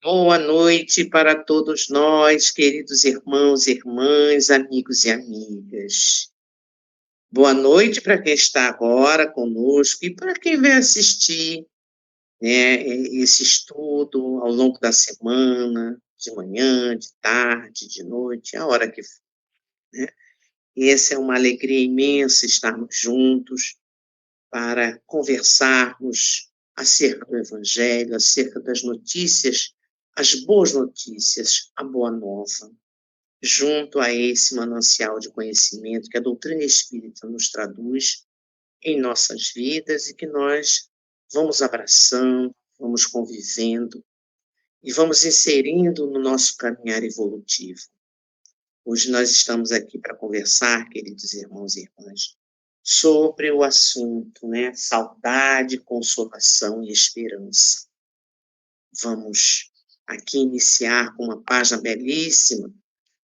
Boa noite para todos nós, queridos irmãos e irmãs, amigos e amigas. Boa noite para quem está agora conosco e para quem vai assistir, né, esse estudo ao longo da semana, de manhã, de tarde, de noite, a hora que for, né? E essa é uma alegria imensa estarmos juntos para conversarmos acerca do Evangelho, acerca das notícias, as boas notícias, a boa nova, junto a esse manancial de conhecimento que a doutrina espírita nos traduz em nossas vidas e que nós vamos abraçando, vamos convivendo e vamos inserindo no nosso caminhar evolutivo. Hoje nós estamos aqui para conversar, queridos irmãos e irmãs, sobre o assunto, né? Saudade, consolação e esperança. Vamos aqui iniciar com uma página belíssima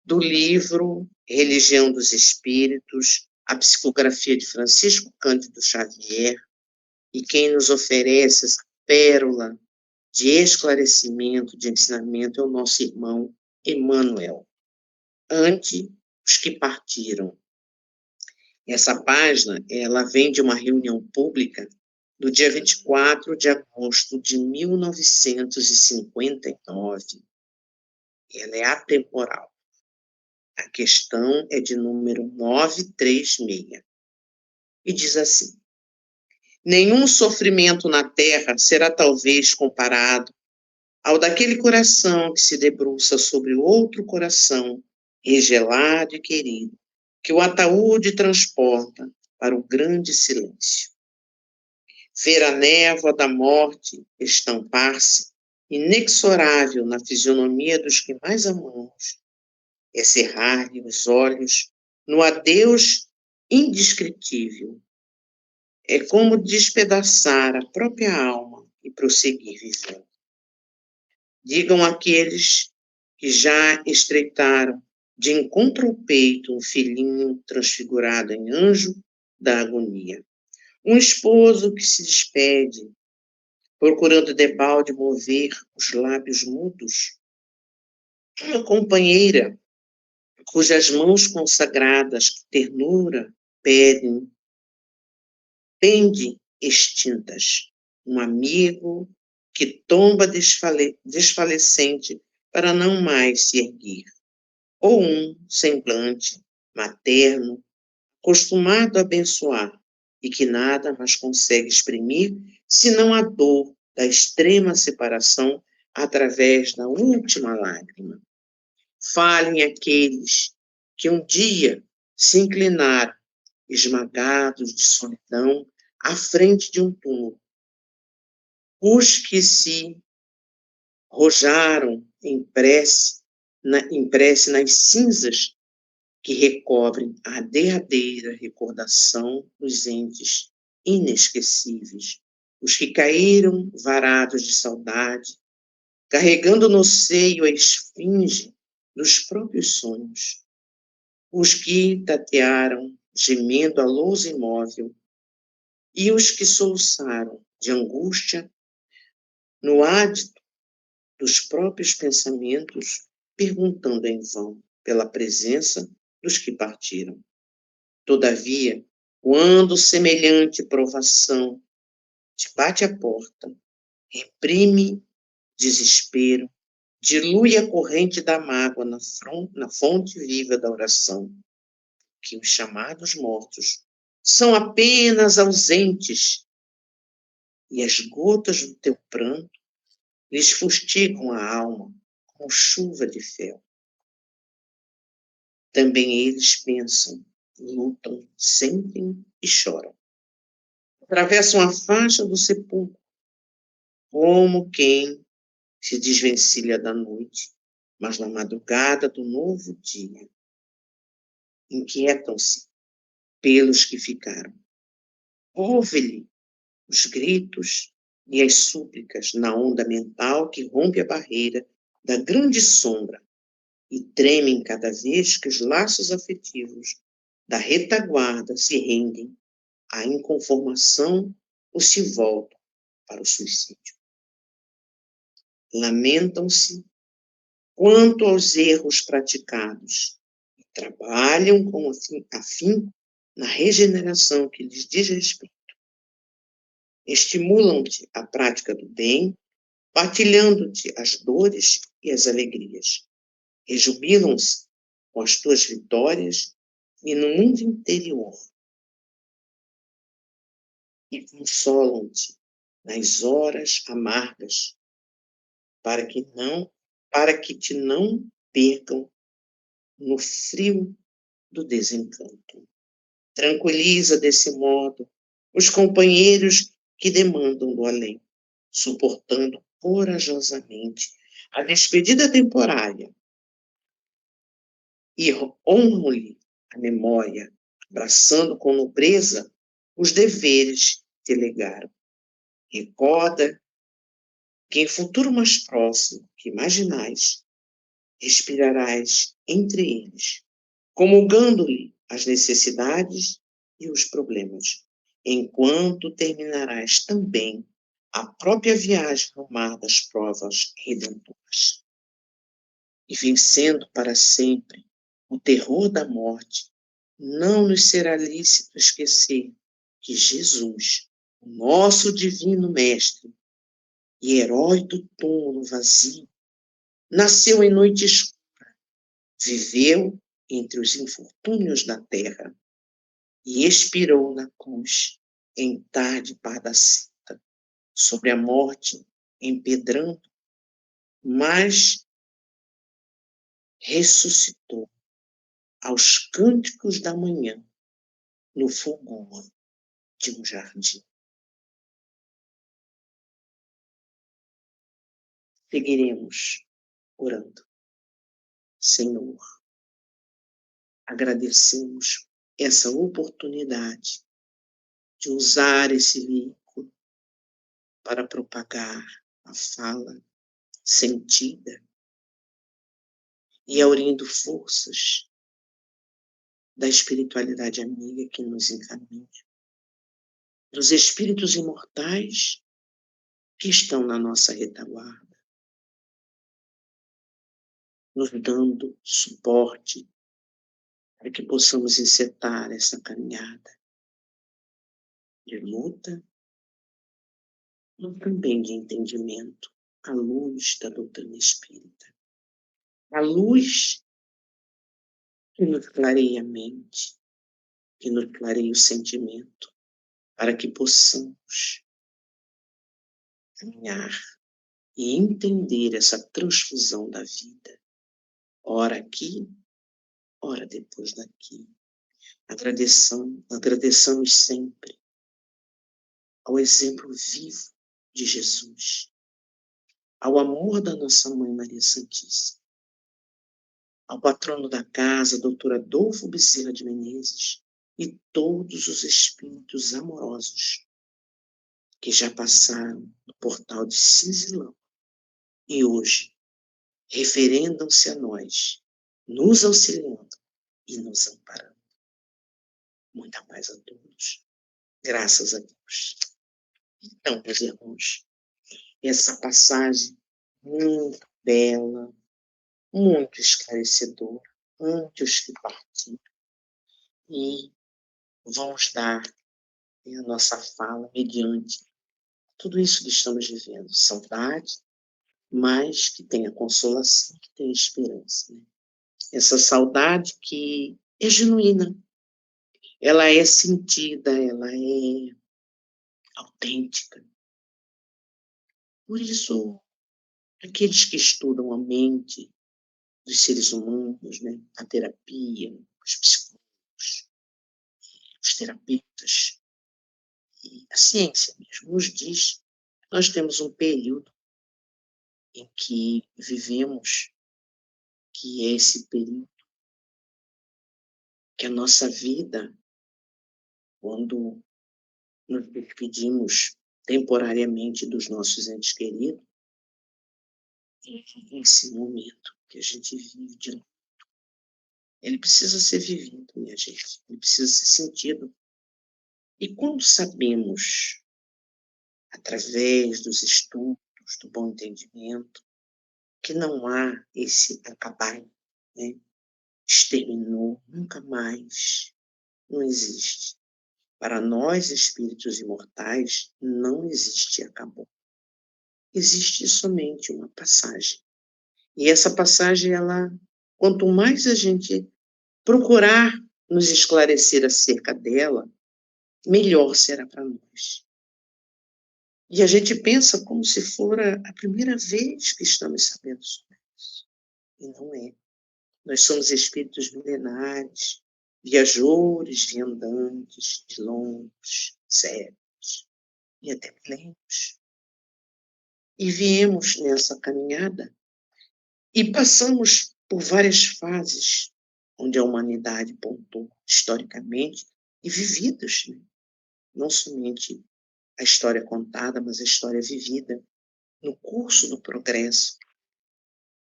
do livro Religião dos Espíritos, a psicografia de Francisco Cândido Xavier, e quem nos oferece essa pérola de esclarecimento, de ensinamento, é o nosso irmão Emmanuel. Ante os que partiram. Essa página, ela vem de uma reunião pública do dia 24 de agosto de 1959. Ela é atemporal. A questão é de número 936. E diz assim: nenhum sofrimento na terra será talvez comparado ao daquele coração que se debruça sobre outro coração, regelado e querido, que o ataúde transporta para o grande silêncio. Ver a névoa da morte estampar-se, inexorável na fisionomia dos que mais amamos, é cerrar-lhe os olhos no adeus indescritível. É como despedaçar a própria alma e prosseguir vivendo. Digam aqueles que já estreitaram de encontro ao peito um filhinho transfigurado em anjo da agonia. Um esposo que se despede, procurando debalde mover os lábios mudos. Uma companheira cujas mãos consagradas que ternura pedem, pende extintas. Um amigo que tomba desfalecente para não mais se erguer. Ou um semblante materno, acostumado a abençoar, e que nada mais consegue exprimir senão a dor da extrema separação através da última lágrima. Falem aqueles que um dia se inclinaram, esmagados de solidão, à frente de um túmulo. Os que se rojaram em prece nas cinzas que recobrem a derradeira recordação dos entes inesquecíveis, os que caíram varados de saudade, carregando no seio a esfinge dos próprios sonhos, os que tatearam, gemendo a lousa imóvel, e os que soluçaram de angústia no ádito dos próprios pensamentos, perguntando em vão pela presença dos que partiram. Todavia, quando semelhante provação te bate à porta, reprime desespero, dilui a corrente da mágoa na fonte viva da oração, que os chamados mortos são apenas ausentes, e as gotas do teu pranto lhes fustigam a alma com chuva de fel. Também eles pensam, lutam, sentem e choram. Atravessam a faixa do sepulcro, como quem se desvencilha da noite, mas na madrugada do novo dia. Inquietam-se pelos que ficaram. Ouve-lhe os gritos e as súplicas na onda mental que rompe a barreira da grande sombra e tremem cada vez que os laços afetivos da retaguarda se rendem à inconformação ou se voltam para o suicídio. lamentam-se quanto aos erros praticados e trabalham com afinco na regeneração que lhes diz respeito. Estimulam-te à prática do bem, partilhando-te as dores e as alegrias. Rejubilam-se com as tuas vitórias e no mundo interior. E consolam-te nas horas amargas, para que te não percam no frio do desencanto. Tranquiliza desse modo os companheiros que demandam do além, suportando corajosamente a despedida temporária e honram-lhe a memória, abraçando com nobreza os deveres que legaram. Recorda que em futuro mais próximo que imaginais, respirarás entre eles, comulgando-lhe as necessidades e os problemas, enquanto terminarás também a própria viagem no mar das provas redentoras. E vencendo para sempre o terror da morte, não nos será lícito esquecer que Jesus, o nosso divino mestre e herói do túmulo vazio, nasceu em noite escura, viveu entre os infortúnios da terra e expirou na cruz em tarde pardacenta, sobre a morte empedrando, mas ressuscitou aos cânticos da manhã no fulgor de um jardim. Seguiremos orando. Senhor, agradecemos essa oportunidade de usar esse veículo para propagar a fala sentida e aurindo forças da espiritualidade amiga que nos encaminha, dos espíritos imortais que estão na nossa retaguarda, nos dando suporte para que possamos encetar essa caminhada de luta, mas também de entendimento, à luz da doutrina espírita. A luz que nos clareia a mente, que nos clareia o sentimento, para que possamos caminhar e entender essa transfusão da vida, ora aqui, ora depois daqui. Agradeçamos sempre ao exemplo vivo de Jesus, ao amor da nossa Mãe Maria Santíssima, ao patrono da casa, Dr. Adolfo Bezerra de Menezes, e todos os espíritos amorosos que já passaram no portal de Cinzilão e hoje referendam-se a nós, nos auxiliando e nos amparando. Muita paz a todos. Graças a Deus. Então, meus irmãos, essa passagem muito bela, muito esclarecedora, muitos que partiram. E vamos dar a nossa fala mediante tudo isso que estamos vivendo. Saudade, mas que tenha consolação, que tenha esperança. Né? Essa saudade que é genuína, ela é sentida, ela é autêntica. Por isso, aqueles que estudam a mente dos seres humanos, né, a terapia, os psicólogos, os terapeutas, e a ciência mesmo nos diz que nós temos um período em que vivemos, que é esse período que a nossa vida, quando nos despedimos temporariamente dos nossos entes queridos, é esse momento que a gente vive de luto. Ele precisa ser vivido, minha gente. Ele precisa ser sentido. E quando sabemos, através dos estudos, luz do bom entendimento, que não há esse acabar, né? Exterminou, nunca mais, não existe. Para nós, espíritos imortais, não existe acabou. Existe somente uma passagem. E essa passagem, ela, quanto mais a gente procurar nos esclarecer acerca dela, melhor será para nós. E a gente pensa como se fora a primeira vez que estamos sabendo sobre isso. E não é. Nós somos espíritos milenares, viajores, viandantes, de longos, séculos e até milênios. E viemos nessa caminhada e passamos por várias fases onde a humanidade pontou historicamente e vividas, né? Não somente a história contada, mas a história vivida no curso do progresso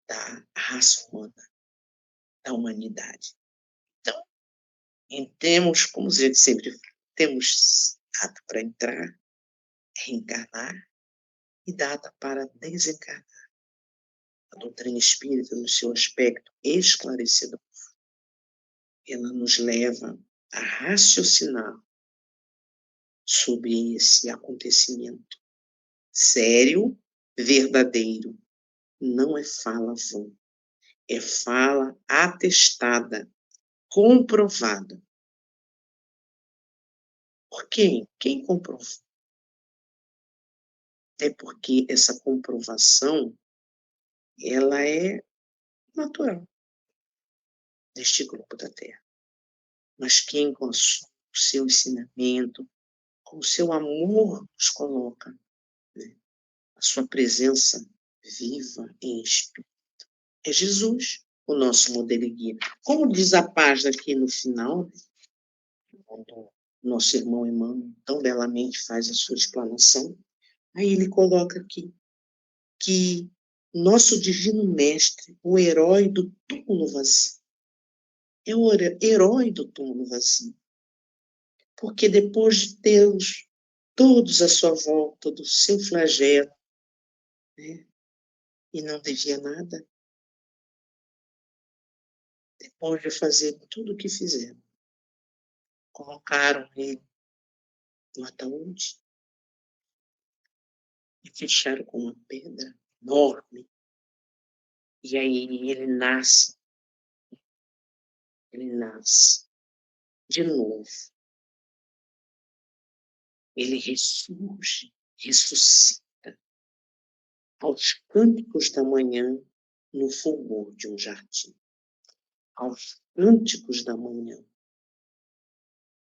da raça humana, da humanidade. Então, temos, como a gente sempre fala, temos data para entrar, reencarnar e data para desencarnar. A doutrina espírita, no seu aspecto esclarecedor, ela nos leva a raciocinar sobre esse acontecimento sério, verdadeiro. Não é fala vã, é fala atestada, comprovada. Por quem? Quem comprovou? É porque essa comprovação, ela é natural deste grupo da Terra. Mas quem, com o seu ensinamento, com o seu amor, nos coloca, né? A sua presença viva em espírito. É Jesus, o nosso modelo e guia. Como diz a página aqui no final, quando nosso irmão Emmanuel tão belamente faz a sua explanação, aí ele coloca aqui que nosso divino mestre, o herói do túmulo vazio, é o herói do túmulo vazio, porque depois de tê-los todos à sua volta do seu flagelo, né, e não devia nada, depois de fazer tudo o que fizeram, colocaram ele no ataúde e fecharam com uma pedra enorme. E aí ele nasce de novo. Ele ressurge, ressuscita aos cânticos da manhã no fulgor de um jardim. Aos cânticos da manhã.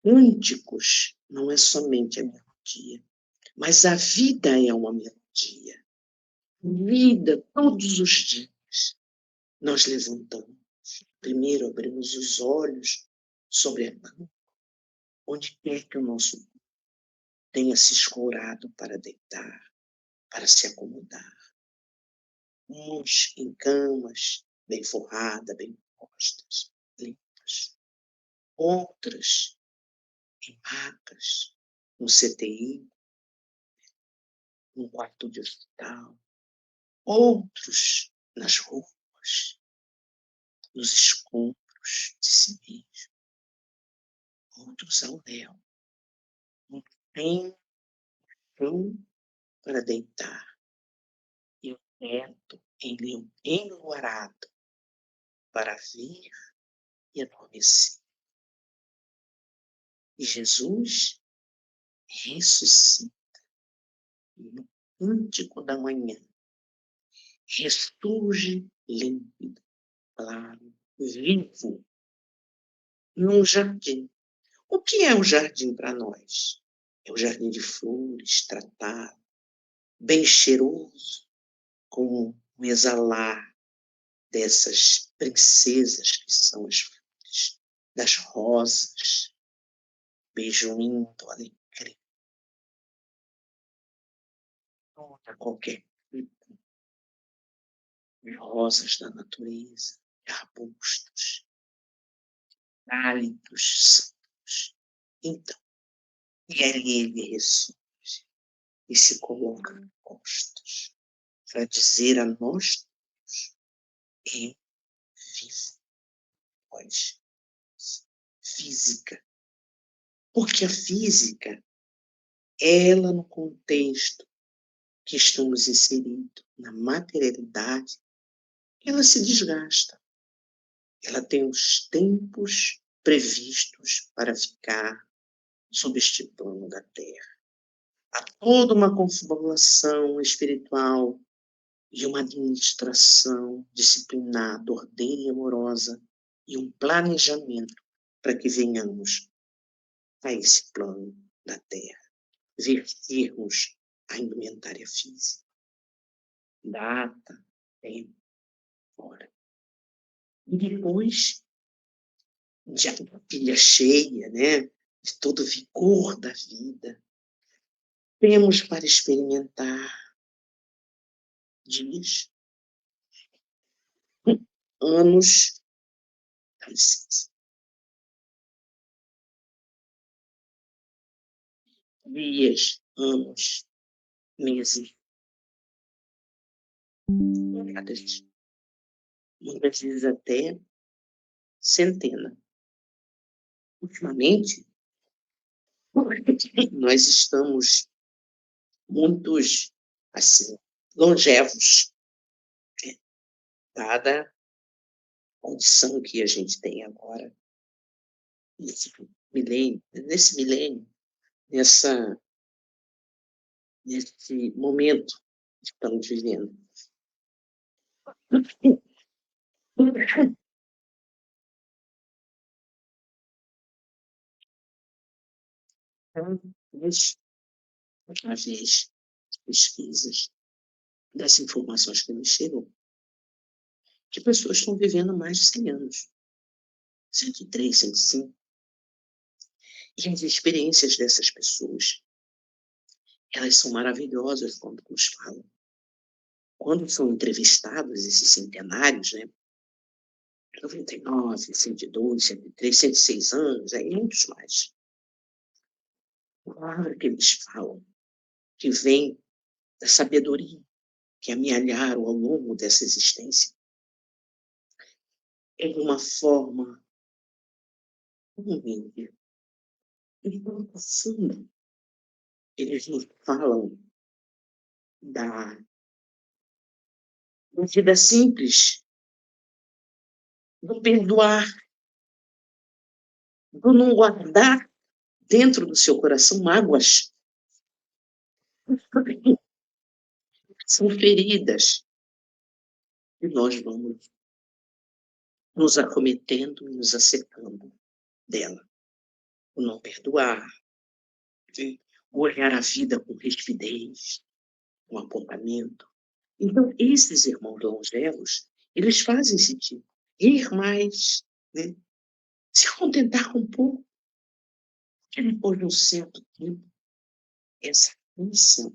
Cânticos não é somente a melodia, mas a vida é uma melodia. Vida, todos os dias, nós levantamos. Primeiro abrimos os olhos sobre a cama, onde quer que o nosso corpo tenha se escorado para deitar, para se acomodar. Uns em camas, bem forradas, bem postas, limpas. Outras em macas, no CTI, num quarto de hospital. Outros nas ruas, nos escombros de si mesmo. Outros ao léu. Não tem chão para deitar. E o teto enluarado para vir e adormecer. E Jesus ressuscita no cântico da manhã. Ressurge límpido, claro, vivo, num jardim. O que é um jardim para nós? É um jardim de flores, tratado, bem cheiroso, com o exalar dessas princesas que são as flores, das rosas, beijo lindo, alegria, toda qualquer tipo de rosas da natureza, de arbustos, hálitos santos. Então, e ali ele ressurge e se coloca postos. para dizer a nós é vivo, pós física. Porque a física, ela no contexto que estamos inseridos, na materialidade, ela se desgasta. Ela tem os tempos previstos para ficar sob este plano da Terra. Há toda uma confabulação espiritual e uma administração disciplinada, ordeira e amorosa, e um planejamento para que venhamos a esse plano da Terra, vestirmos a indumentária física, data, tempo, hora. E depois, já com pilha cheia, né, de todo o vigor da vida, temos para experimentar dias, anos, dá licença, dias, anos, meses, décadas, muitas vezes até centena. Ultimamente, nós estamos muitos, assim, longevos, né? Dada a condição que a gente tem agora, nesse milênio, nesse momento que estamos vivendo. Mas, através de pesquisas, das informações que me chegam, que pessoas estão vivendo mais de 100 anos, 103, 105. E as experiências dessas pessoas, elas são maravilhosas quando nos falam. Quando são entrevistados esses centenários, né, 99, 102, 103, 106 anos, aí muitos mais. A palavra que eles falam, que vem da sabedoria que amealharam ao longo dessa existência, é de uma forma humilde e tão profunda. Eles nos falam da vida simples, do perdoar, do não guardar dentro do seu coração mágoas. São feridas e nós vamos nos acometendo e nos acercando dela. O não perdoar, o olhar a vida com rispidez, com apontamento. Então, esses irmãos longevos, eles fazem sentido. Ir mais, né? Se contentar com pouco, porque depois de um certo tempo, essa ânsia,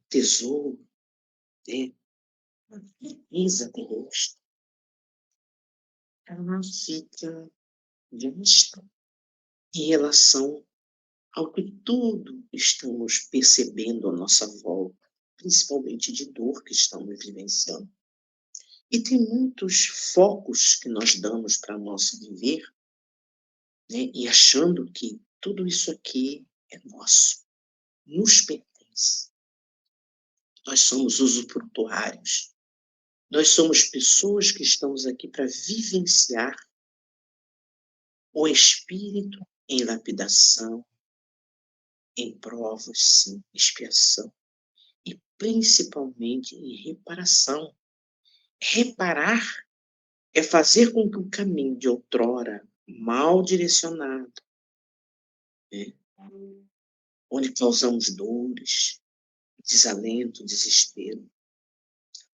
tesouro, né? A riqueza terrestre, ela fica vista em relação ao que tudo estamos percebendo à nossa volta, principalmente de dor que estamos vivenciando. E tem muitos focos que nós damos para o nosso viver, né, e achando que tudo isso aqui é nosso, nos pertence. Nós somos usufrutuários. Nós somos pessoas que estamos aqui para vivenciar o espírito em lapidação, em provas, sim, expiação, e principalmente em reparação. Reparar é fazer com que o caminho de outrora mal direcionado, né, onde causamos dores, desalento, desespero,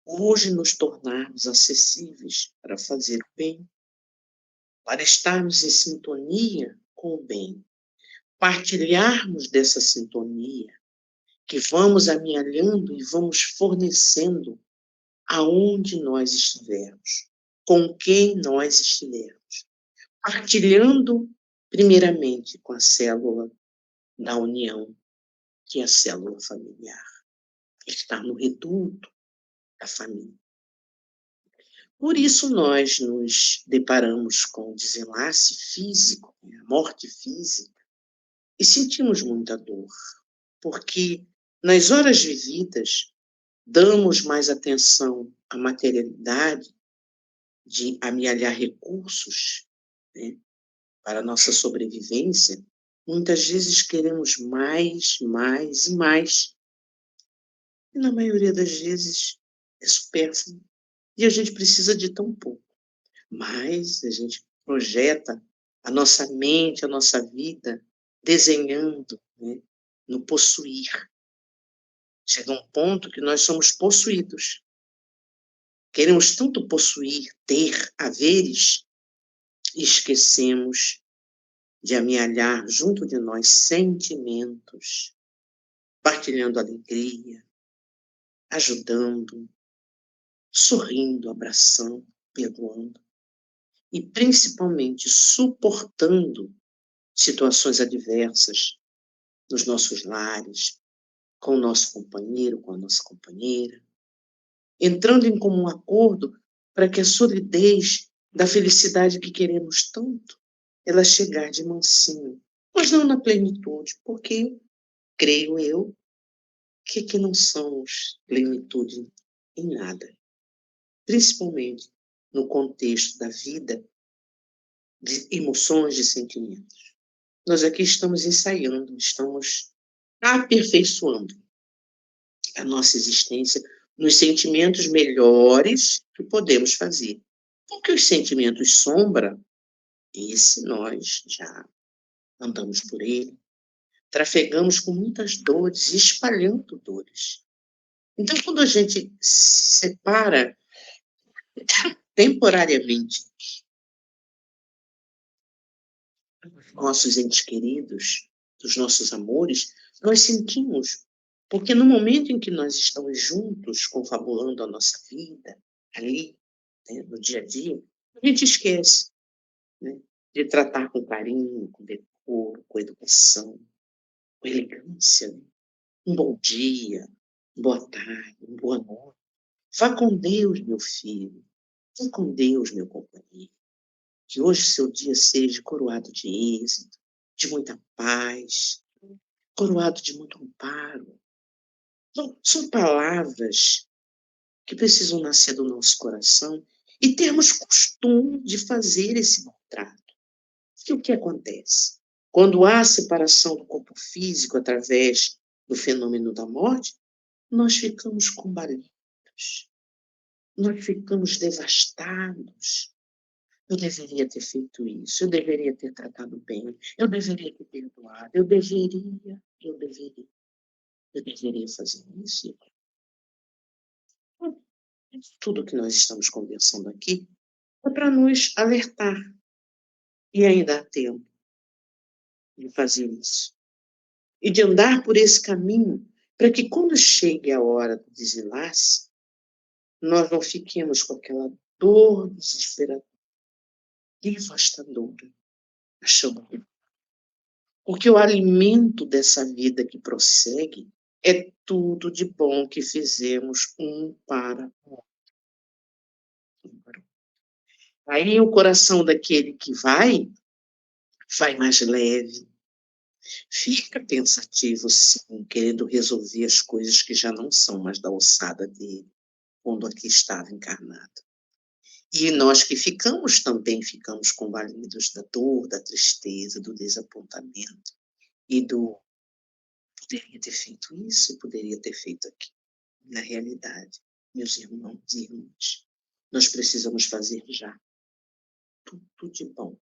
hoje nos tornarmos acessíveis para fazer o bem, para estarmos em sintonia com o bem, partilharmos dessa sintonia, que vamos amealhando e vamos fornecendo aonde nós estivermos, com quem nós estivermos, partilhando primeiramente com a célula da união, que é a célula familiar. Estar no reduto, da família. Por isso nós nos deparamos com o desenlace físico, a morte física, e sentimos muita dor, porque nas horas vividas damos mais atenção à materialidade, de amealhar recursos, né, para a nossa sobrevivência. Muitas vezes queremos mais, mais e mais, e na maioria das vezes é supérfluo, e a gente precisa de tão pouco. Mas a gente projeta a nossa mente, a nossa vida, desenhando, né, no possuir. Chega um ponto que nós somos possuídos. Queremos tanto possuir, ter haveres, e esquecemos de amealhar junto de nós sentimentos, partilhando alegria, ajudando, sorrindo, abraçando, perdoando e principalmente suportando situações adversas nos nossos lares, com o nosso companheiro, com a nossa companheira, entrando em comum acordo para que a solidez da felicidade que queremos tanto, ela chegar de mansinho, mas não na plenitude, porque creio eu que não somos plenitude em nada, principalmente no contexto da vida, de emoções, de sentimentos. Nós aqui estamos ensaiando, estamos aperfeiçoando a nossa existência nos sentimentos melhores que podemos fazer. Porque os sentimentos sombra, esse nós já andamos por ele, trafegamos com muitas dores, espalhando dores. Então, quando a gente se separa temporariamente dos nossos entes queridos, dos nossos amores, nós sentimos, porque no momento em que nós estamos juntos, confabulando a nossa vida, ali, né, no dia a dia, a gente esquece, né, de tratar com carinho, com decoro, com educação, com elegância, né? Um bom dia, boa tarde, boa noite. Vá com Deus, meu filho. Vá com Deus, meu companheiro. Que hoje seu dia seja coroado de êxito, de muita paz, coroado de muito amparo. Então, são palavras que precisam nascer do nosso coração e termos costume de fazer esse bom trato. E o que acontece? Quando há separação do corpo físico através do fenômeno da morte, nós ficamos combalidos, nós ficamos devastados. Eu deveria ter feito isso, eu deveria ter tratado bem, eu deveria ter perdoado, eu deveria fazer isso. Tudo que nós estamos conversando aqui é para nos alertar, e ainda há tempo de fazer isso. E de andar por esse caminho, para que quando chegue a hora do desenlace, nós não fiquemos com aquela dor desesperadora, devastadora, achando que porque o alimento dessa vida que prossegue é tudo de bom que fizemos um para o outro. Aí o coração daquele que vai mais leve, fica pensativo, sim, querendo resolver as coisas que já não são mais da alçada dele, quando aqui estava encarnado. E nós que ficamos também ficamos combalidos da dor, da tristeza, do desapontamento e do poderia ter feito isso, poderia ter feito aquilo. Na realidade, meus irmãos e irmãs, nós precisamos fazer já tudo de bom,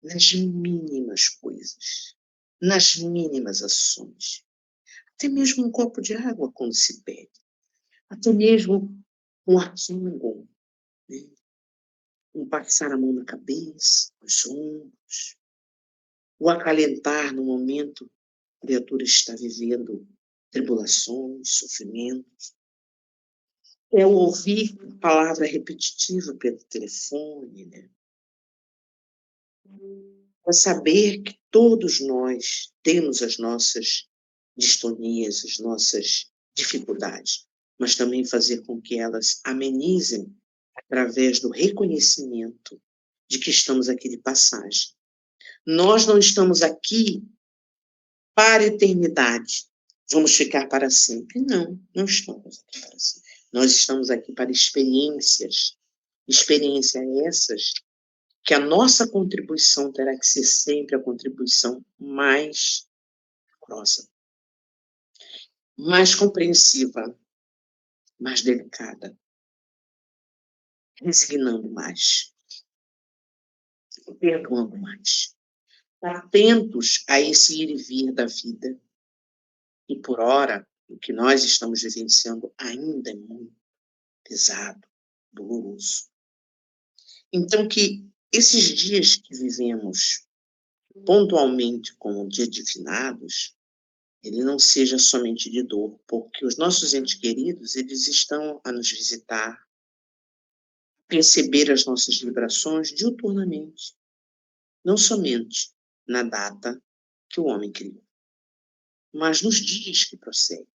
nas mínimas coisas, nas mínimas ações. Até mesmo um copo de água quando se pede, até mesmo um arquinho, né? Um passar a mão na cabeça, nos ombros, o acalentar no momento que a criatura está vivendo tribulações, sofrimentos. É o ouvir palavra repetitiva pelo telefone, né? É saber que todos nós temos as nossas distonias, as nossas dificuldades, mas também fazer com que elas amenizem através do reconhecimento de que estamos aqui de passagem. Nós não estamos aqui para a eternidade. Vamos ficar para sempre. Não, não estamos aqui para sempre. Nós estamos aqui para experiências. Experiências essas que a nossa contribuição terá que ser sempre a contribuição mais próxima, mais compreensiva, mais delicada, resignando mais, perdoando mais, atentos a esse ir e vir da vida. E por ora, o que nós estamos vivenciando ainda é muito pesado, doloroso. Então, que esses dias que vivemos pontualmente como dia de finados, ele não seja somente de dor, porque os nossos entes queridos, eles estão a nos visitar, perceber as nossas vibrações diuturnamente, não somente na data que o homem criou, mas nos dias que prosseguem.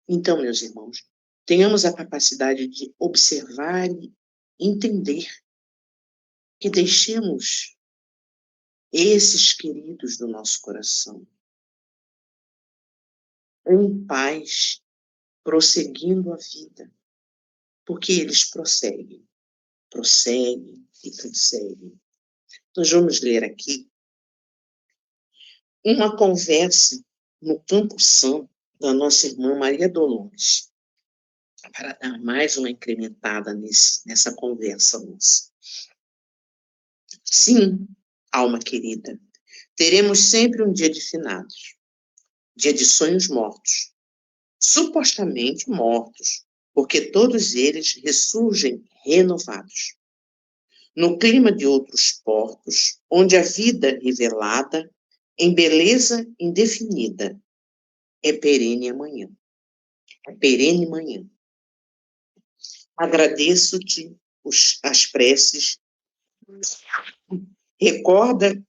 Então, meus irmãos, tenhamos a capacidade de observar e entender que deixemos esses queridos do nosso coração em paz, prosseguindo a vida, porque eles prosseguem e prosseguem. Nós vamos ler aqui uma conversa no Campo Santo da nossa irmã Maria Dolores, para dar mais uma incrementada nessa conversa nossa. Sim, alma querida, teremos sempre um dia de finados, dia de sonhos mortos, supostamente mortos, porque todos eles ressurgem renovados. No clima de outros portos, onde a vida revelada, em beleza indefinida, é perene amanhã. É perene manhã. Agradeço-te as preces, recorda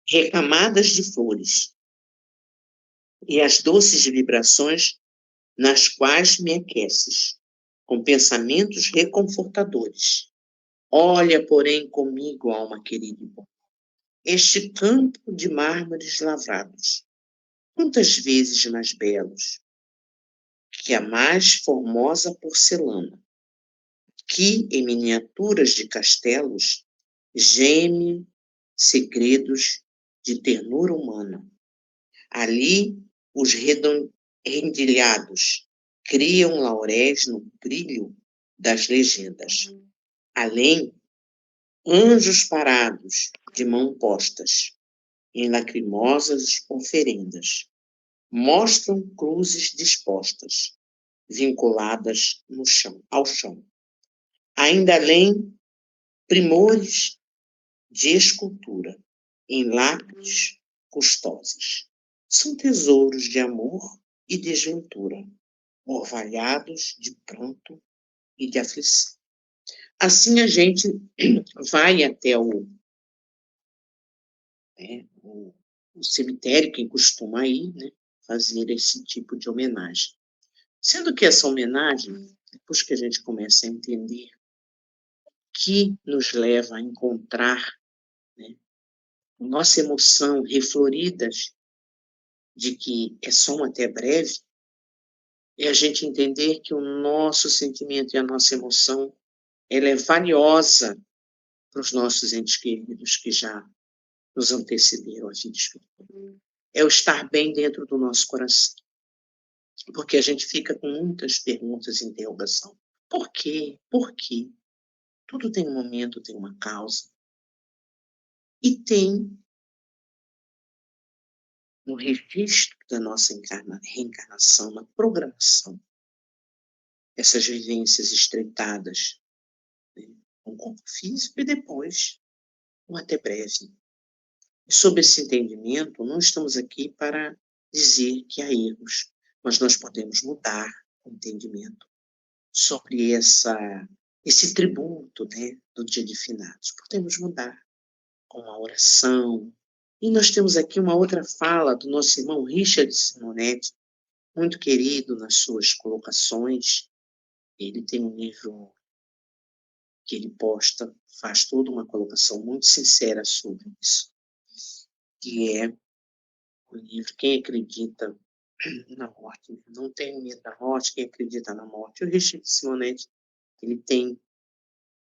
recamadas de flores e as doces vibrações nas quais me aqueces, com pensamentos reconfortadores. Olha, porém, comigo, alma querida, este campo de mármores lavrados, quantas vezes mais belos que a mais formosa porcelana, que, em miniaturas de castelos, geme segredos de ternura humana. Ali, os rendilhados criam lauréis no brilho das legendas. Além, anjos parados, de mão postas, em lacrimosas oferendas, mostram cruzes dispostas, vinculadas no chão, ao chão. Ainda além, primores de escultura, em lápis custosas. São tesouros de amor e desventura, orvalhados de pranto e de aflição. Assim a gente vai até o cemitério, quem costuma ir, né, fazer esse tipo de homenagem. Sendo que essa homenagem, depois que a gente começa a entender que nos leva a encontrar, né, nossa emoção refloridas de que é só um até breve, é a gente entender que o nosso sentimento e a nossa emoção, ela é valiosa para os nossos entes queridos que já nos antecederam a vida espiritual. É o estar bem dentro do nosso coração. Porque a gente fica com muitas perguntas e interrogação. Por quê? Por quê? Tudo tem um momento, tem uma causa. E tem no registro da nossa reencarnação, na programação, essas vivências estreitadas, né, com o corpo físico e depois um até breve. E sob esse entendimento, não estamos aqui para dizer que há erros, mas nós podemos mudar o entendimento sobre esse tributo, né, do dia de finados. Podemos mudar com a oração. E nós temos aqui uma outra fala do nosso irmão Richard Simonetti, muito querido nas suas colocações. Ele tem um livro que ele posta, faz toda uma colocação muito sincera sobre isso, que é o livro Quem Acredita na Morte. Não tem medo da morte, quem acredita na morte. O Richard Simonetti, ele tem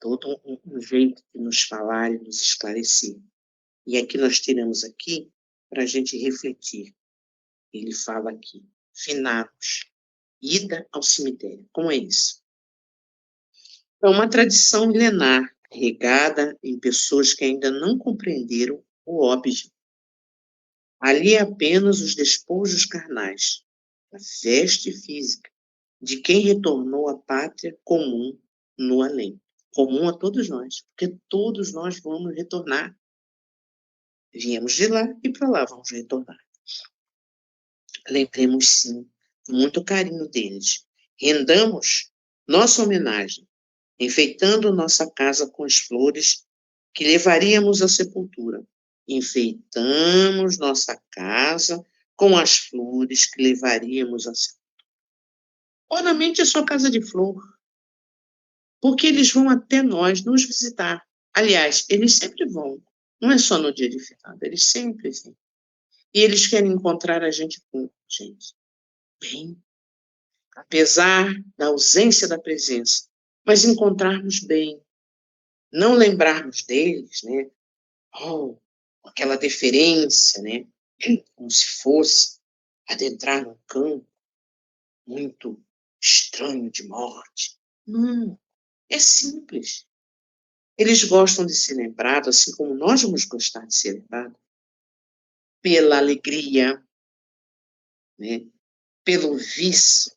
todo um jeito de nos falar e nos esclarecer. E aqui nós tiramos aqui para a gente refletir. Ele fala aqui, finados, ida ao cemitério. Como é isso? É uma tradição milenar, regada em pessoas que ainda não compreenderam o óbvio. Ali é apenas os despojos carnais, a veste física, de quem retornou à pátria comum no além. Comum a todos nós, porque todos nós vamos retornar. Viemos de lá e para lá vamos retornar. Lembremos, sim, com muito carinho deles. Rendamos nossa homenagem, enfeitando nossa casa com as flores que levaríamos à sepultura. Enfeitamos nossa casa com as flores que levaríamos à sepultura. Ornamente a sua casa de flor, porque eles vão até nós nos visitar. Aliás, eles sempre vão. Não é só no dia de finado, eles sempre vêm. E eles querem encontrar a gente com gente. Bem, apesar da ausência da presença, mas encontrarmos bem, não lembrarmos deles, né? Oh, aquela deferência, né? Como se fosse adentrar num campo muito estranho de morte. Não, é simples. Eles gostam de ser lembrados, assim como nós vamos gostar de ser lembrados, pela alegria, né? Pelo vício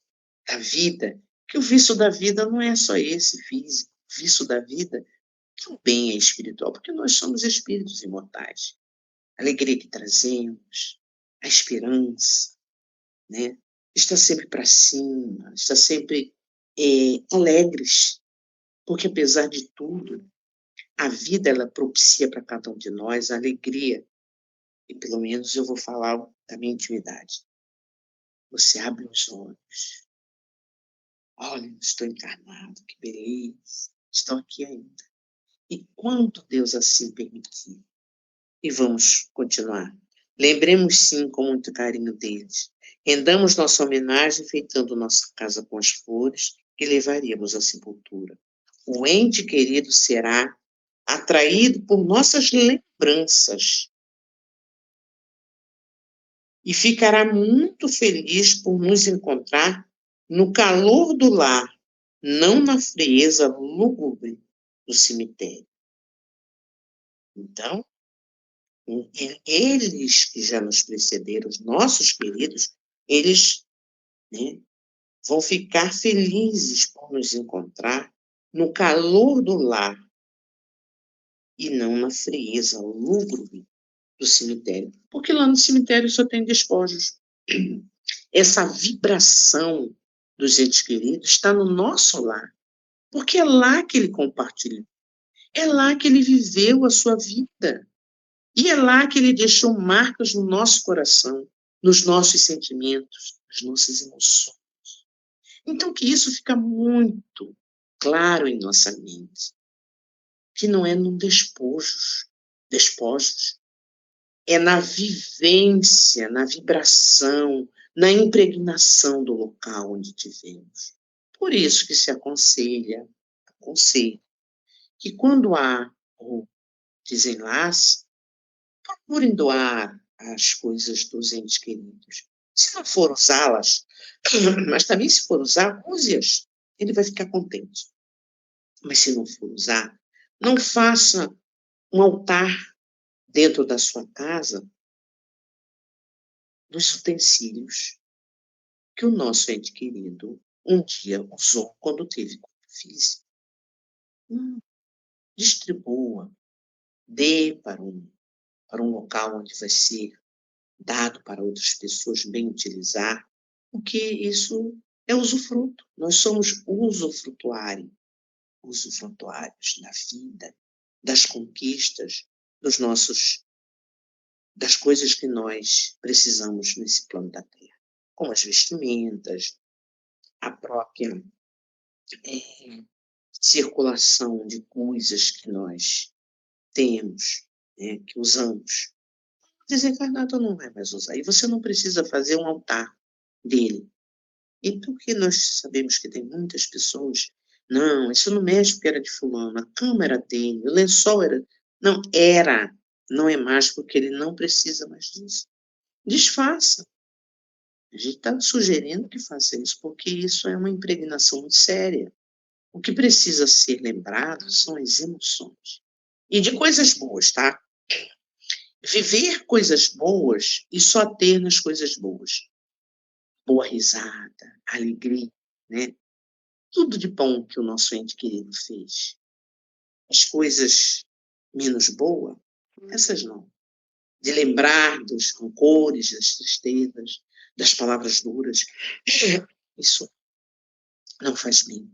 da vida, que o vício da vida não é só esse físico, o vício da vida também é espiritual, porque nós somos espíritos imortais. A alegria que trazemos, a esperança, né? Está sempre para cima, está sempre alegres, porque apesar de tudo, a vida ela propicia para cada um de nós a alegria, e pelo menos eu vou falar da minha intimidade. Você abre os olhos, olha, estou encarnado, que beleza, estou aqui ainda. E quando Deus assim permitir, e vamos continuar. Lembremos sim com muito carinho deles. Rendamos nossa homenagem enfeitando nossa casa com as flores que levaríamos à sepultura. O ente querido será atraído por nossas lembranças e ficará muito feliz por nos encontrar no calor do lar, não na frieza lúgubre do cemitério. Então, eles que já nos precederam, os nossos queridos, eles, né, vão ficar felizes por nos encontrar no calor do lar e não na frieza lúgubre do cemitério. Porque lá no cemitério só tem despojos. Essa vibração dos entes queridos está no nosso lar, porque é lá que ele compartilhou, é lá que ele viveu a sua vida. E é lá que ele deixou marcas no nosso coração, nos nossos sentimentos, nas nossas emoções. Então, que isso fica muito claro em nossa mente, que não é num despojos, é na vivência, na vibração, na impregnação do local onde tivemos. Por isso que se aconselha que quando há o desenlace, procurem doar as coisas dos entes queridos. Se não for usá-las, mas também se for usar, use-as. Ele vai ficar contente. Mas se não for usar, não faça um altar dentro da sua casa dos utensílios que o nosso ente querido um dia usou quando teve corpo físico. Distribua, dê para um local onde vai ser dado para outras pessoas bem utilizar, porque isso é usufruto. Nós somos usufrutuários da vida, das conquistas, das coisas que nós precisamos nesse plano da Terra. como as vestimentas, a própria circulação de coisas que nós temos, né, que usamos. O desencarnado não vai mais usar. E você não precisa fazer um altar dele. E porque nós sabemos que tem muitas pessoas, não, isso não mexe porque era de fulano, a cama era dele, o lençol era... Não, era, não é mais porque ele não precisa mais disso. Desfaça. A gente está sugerindo que faça isso, porque isso é uma impregnação muito séria. O que precisa ser lembrado são as emoções. E de coisas boas, tá? Viver coisas boas e só ter nas coisas boas. Boa risada, alegria, né? Tudo de bom que o nosso ente querido fez. As coisas menos boas, essas não. De lembrar dos rancores, das tristezas, das palavras duras. Isso não faz bem.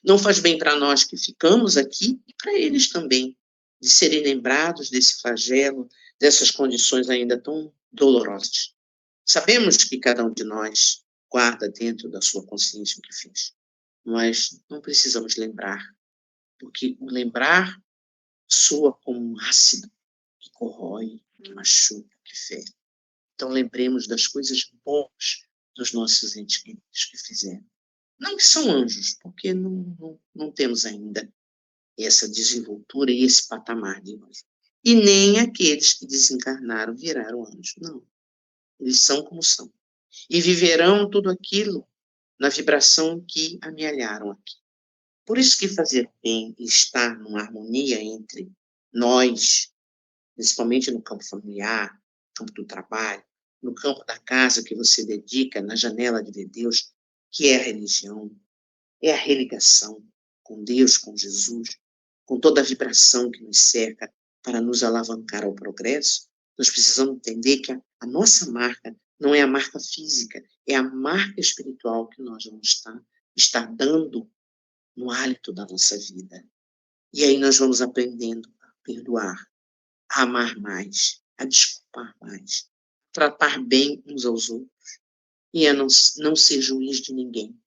Não faz bem para nós que ficamos aqui e para eles também, de serem lembrados desse flagelo, dessas condições ainda tão dolorosas. Sabemos que cada um de nós guarda dentro da sua consciência o que fez, mas não precisamos lembrar, porque o lembrar soa como um ácido que corrói, que machuca, que fere. Então lembremos das coisas boas dos nossos entes queridos que fizeram. Não que são anjos, porque não temos ainda essa desenvoltura e esse patamar de anjo. E nem aqueles que desencarnaram viraram anjos, não. Eles são como são. E viverão tudo aquilo na vibração que amealharam aqui. Por isso que fazer bem e estar numa harmonia entre nós, principalmente no campo familiar, no campo do trabalho, no campo da casa que você dedica, na janela de ver Deus, que é a religião, é a religação com Deus, com Jesus, com toda a vibração que nos cerca para nos alavancar ao progresso. Nós precisamos entender que a nossa marca não é a marca física, é a marca espiritual que nós vamos estar dando no hálito da nossa vida. E aí nós vamos aprendendo a perdoar, a amar mais, a desculpar mais, tratar bem uns aos outros e a não ser juiz de ninguém,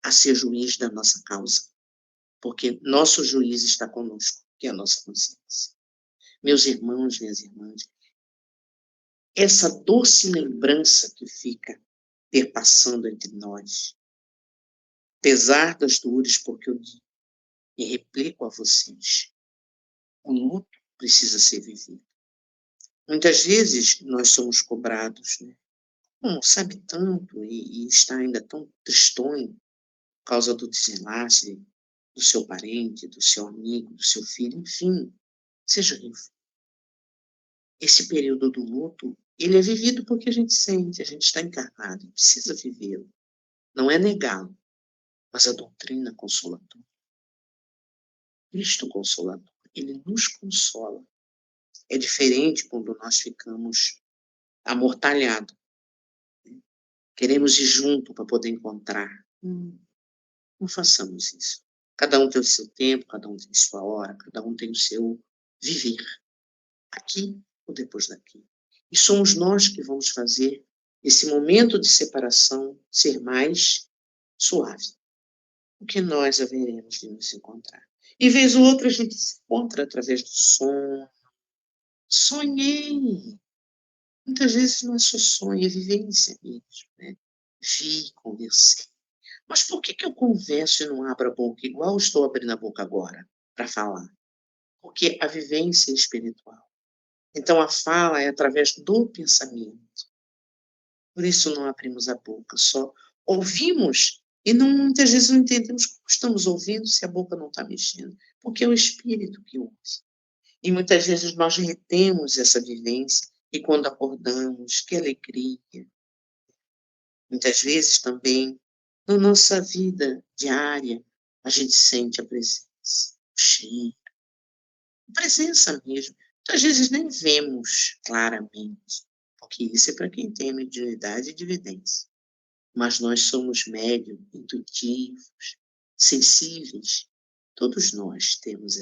a ser juiz da nossa causa, porque nosso juiz está conosco, que é a nossa consciência. Meus irmãos, minhas irmãs, essa doce lembrança que fica perpassando entre nós, apesar das dores, porque eu digo e replico a vocês, o luto precisa ser vivido. Muitas vezes nós somos cobrados, né? Não sabe tanto e está ainda tão tristonho por causa do desenlace do seu parente, do seu amigo, do seu filho, enfim, seja quem for. Esse período do luto, ele é vivido porque a gente sente, a gente está encarnado, precisa vivê-lo. Não é negá-lo, mas a doutrina consoladora. Cristo Consolador, ele nos consola. É diferente quando nós ficamos amortalhados. Queremos ir junto para poder encontrar. Não façamos isso. Cada um tem o seu tempo, cada um tem sua hora, cada um tem o seu viver. Aqui ou depois daqui. E somos nós que vamos fazer esse momento de separação ser mais suave. Porque nós haveremos de nos encontrar. E vez ou outra a gente se encontra através do som. Sonhei. Muitas vezes não é só sonho, é vivência mesmo, né? Vi, conversei. Mas por que eu converso e não abro a boca, igual estou abrindo a boca agora, para falar? Porque a vivência é espiritual. Então, a fala é através do pensamento. Por isso, não abrimos a boca, só ouvimos e muitas vezes não entendemos como estamos ouvindo se a boca não está mexendo, porque é o espírito que ouve. E muitas vezes nós retemos essa vivência e quando acordamos, que alegria. Muitas vezes também, na nossa vida diária, a gente sente a presença, o cheiro, a presença mesmo. Muitas vezes nem vemos claramente, porque isso é para quem tem mediunidade e dividência. Mas nós somos médios, intuitivos, sensíveis. Todos nós temos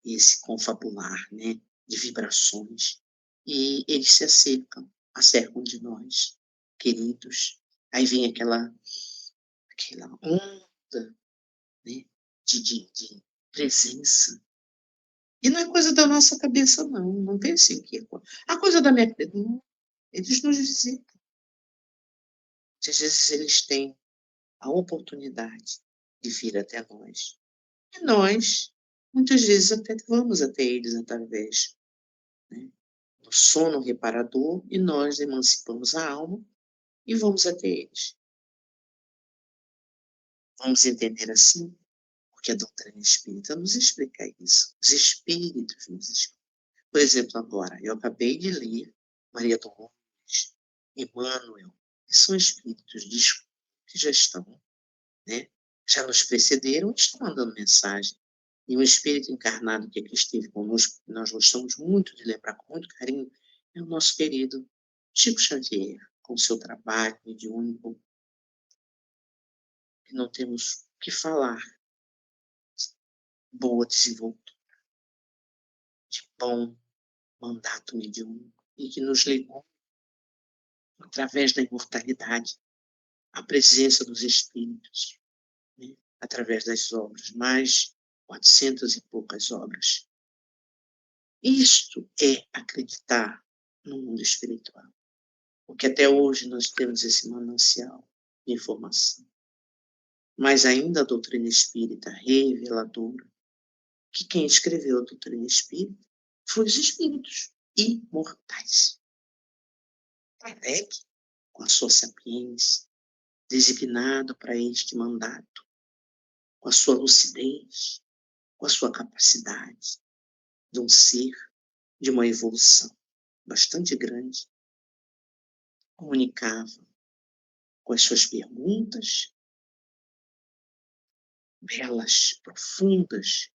esse confabular, né, de vibrações. E eles se acercam de nós, queridos, Aí vem aquela onda, né, de presença. E não é coisa da nossa cabeça, não. Não pense que é a coisa da minha cabeça. Não, eles nos visitam. Às vezes eles têm a oportunidade de vir até nós. E nós, muitas vezes, até vamos até eles através, né, do sono reparador, e nós emancipamos a alma e vamos até eles. Vamos entender assim, porque a doutrina espírita nos explica isso. Os espíritos nos explicam. Por exemplo, agora, eu acabei de ler Maria do Lourdes, Emmanuel, que são espíritos de escuta que já estão, né, já nos precederam e estão mandando mensagem. E um espírito encarnado que aqui esteve conosco, que nós gostamos muito de lembrar com muito carinho, é o nosso querido Chico Xavier, com seu trabalho mediúnico, que não temos o que falar, boa desenvoltura, de bom mandato mediúnico, e que nos ligou, através da imortalidade, à presença dos espíritos, né, através das obras, mais 400 e poucas obras. Isto é acreditar no mundo espiritual, porque até hoje nós temos esse manancial de informação. Mas ainda a doutrina espírita reveladora, que quem escreveu a doutrina espírita foi os espíritos imortais. Kardec, com a sua sapiência, designado para este mandato, com a sua lucidez, com a sua capacidade de um ser de uma evolução bastante grande, comunicava com as suas perguntas, belas, profundas,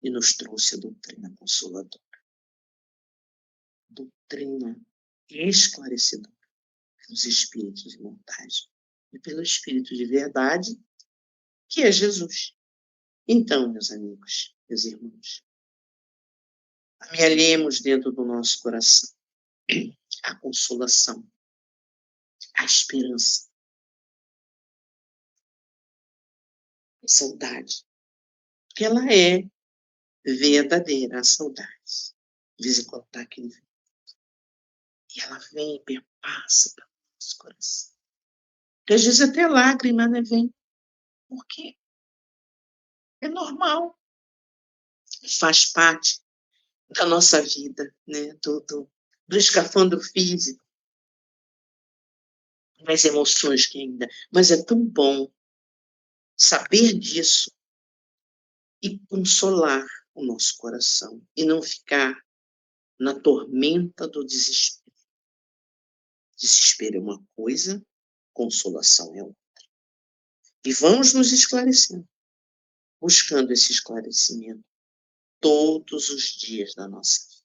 e nos trouxe a doutrina consoladora, doutrina esclarecedora pelos espíritos imortais e pelo Espírito de verdade, que é Jesus. Então, meus amigos, meus irmãos, amealhemos dentro do nosso coração a consolação, a esperança, a saudade, porque ela é verdadeira, a saudade. De vez em quando está aquele vento, e ela vem e perpassa pelo nosso coração. Porque às vezes até lágrima, né, vem. Por quê? É normal, faz parte da nossa vida, né, do escafandro físico, das emoções que ainda... Mas é tão bom saber disso e consolar o nosso coração, e não ficar na tormenta do desespero. Desespero é uma coisa, consolação é outra. E vamos nos esclarecendo, buscando esse esclarecimento todos os dias da nossa vida.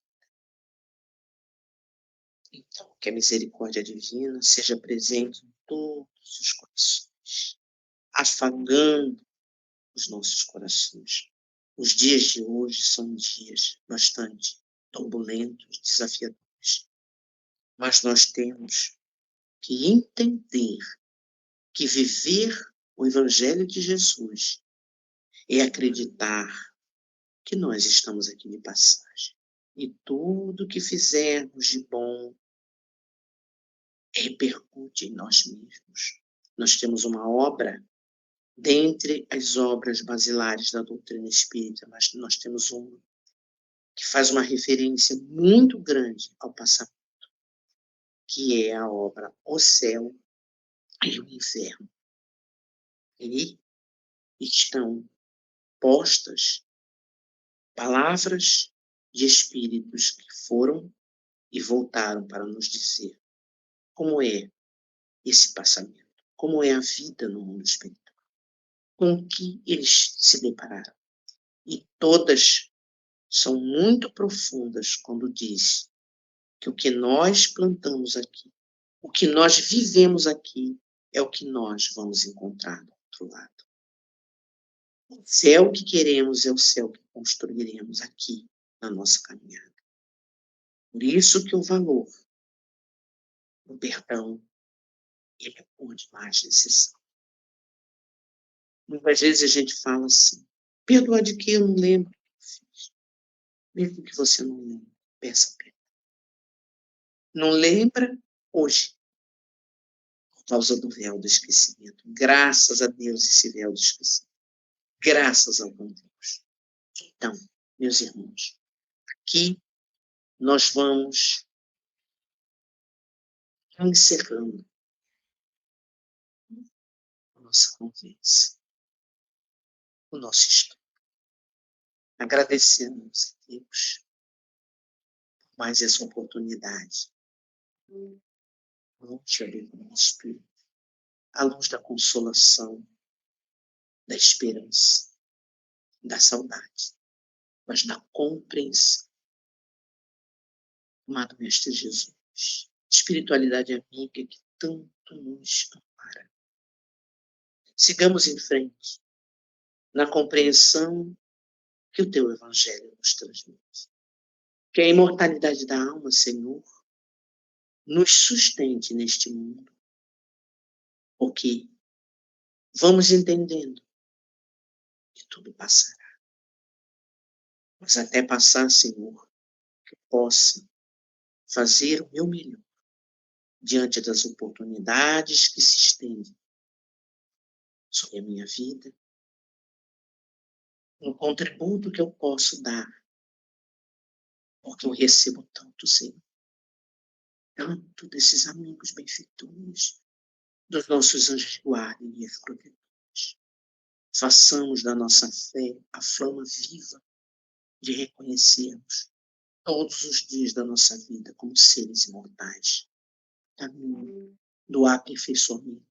Então, que a misericórdia divina seja presente em todos os corações, afagando os nossos corações. Os dias de hoje são dias bastante turbulentos, desafiadores, mas nós temos que entender que viver o Evangelho de Jesus é acreditar que nós estamos aqui de passagem. E tudo que fizermos de bom repercute em nós mesmos. Nós temos uma obra, dentre as obras basilares da doutrina espírita, mas nós temos uma que faz uma referência muito grande ao passamento, que é a obra O Céu e o Inferno. E estão postas palavras de espíritos que foram e voltaram para nos dizer como é esse passamento, como é a vida no mundo espiritual, com que eles se depararam. E todas são muito profundas quando diz que o que nós plantamos aqui, o que nós vivemos aqui, é o que nós vamos encontrar do outro lado. O céu que queremos é o céu que construiremos aqui na nossa caminhada. Por isso que o valor do perdão Ele é por demais necessário. Muitas vezes a gente fala assim, perdoar de que eu não lembro o que eu fiz. Mesmo que você não lembre, peça perdão. Não lembra hoje, por causa do véu do esquecimento. Graças a Deus esse véu do esquecimento. Graças ao bom Deus. Então, meus irmãos, aqui nós vamos encerrando a nossa conversa, o nosso estudo. Agradecemos a Deus por mais essa oportunidade. A luz da luz do Espírito, a luz da consolação, da esperança, da saudade, mas da compreensão. Amado Mestre Jesus, espiritualidade amiga que tanto nos ampara. Sigamos em frente, na compreensão que o Teu Evangelho nos transmite. Que a imortalidade da alma, Senhor, nos sustente neste mundo, porque vamos entendendo que tudo passará. Mas até passar, Senhor, que possa fazer o meu melhor diante das oportunidades que se estendem sobre a minha vida, um contributo que eu posso dar, porque eu recebo tanto, Senhor, tanto desses amigos benfeitores, dos nossos anjos de guarda e guias protetores. Façamos da nossa fé a flama viva de reconhecermos todos os dias da nossa vida como seres imortais. Caminho do aperfeiçoamento,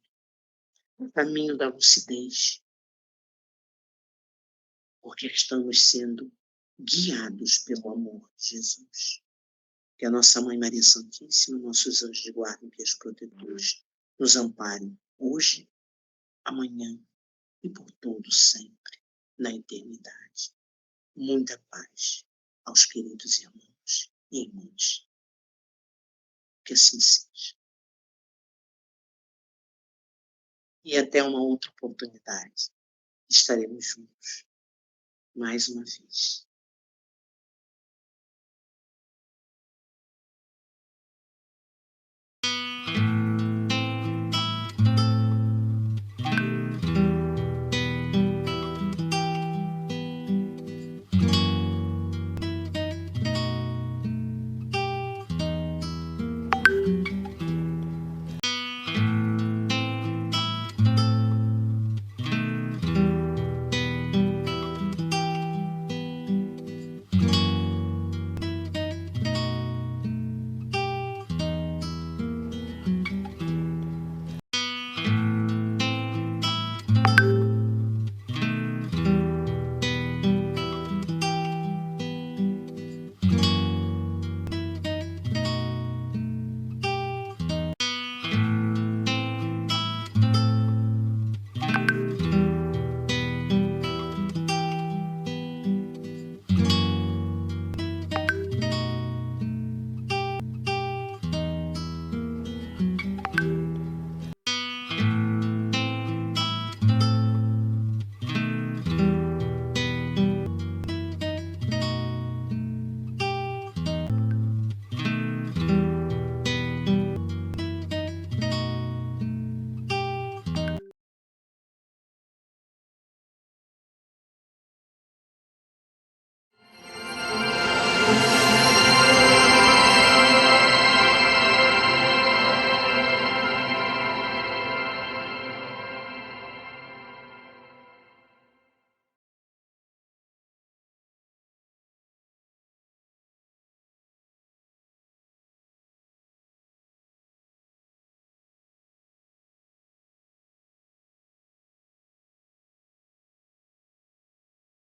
caminho da lucidez, porque estamos sendo guiados pelo amor de Jesus. Que a nossa Mãe Maria Santíssima, nossos anjos de guarda e os protetores, nos amparem hoje, amanhã e por todo sempre, na eternidade. Muita paz aos queridos irmãos e irmãs. Que assim seja. E até uma outra oportunidade. Estaremos juntos, mais uma vez.